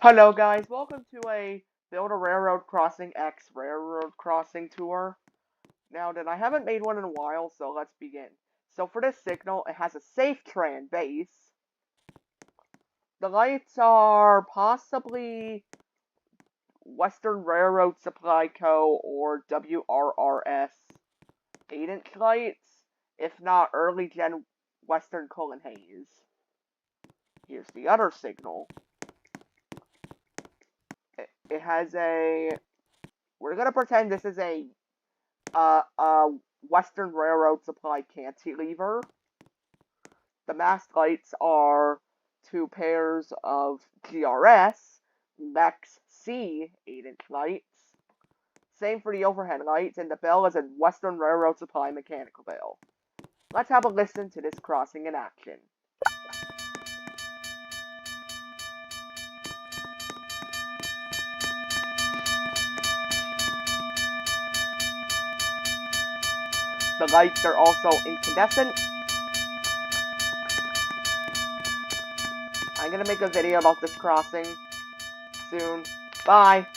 Hello guys, welcome to a Build a Railroad Crossing X Railroad Crossing tour. Now then, I haven't made one in a while, so let's begin. So for this signal, it has a SafeTran base. The lights are possibly Western Railroad Supply Co. or WRRS 8-inch lights, if not early gen Western Cullen Hayes. Here's the other signal. It has a... We're gonna pretend this is a Western Railroad Supply cantilever. The mast lights are two pairs of GRS Lex C 8-inch lights. Same for the overhead lights, and the bell is a Western Railroad Supply mechanical bell. Let's have a listen to this crossing in action. The lights are also incandescent. I'm gonna make a video about this crossing soon. Bye!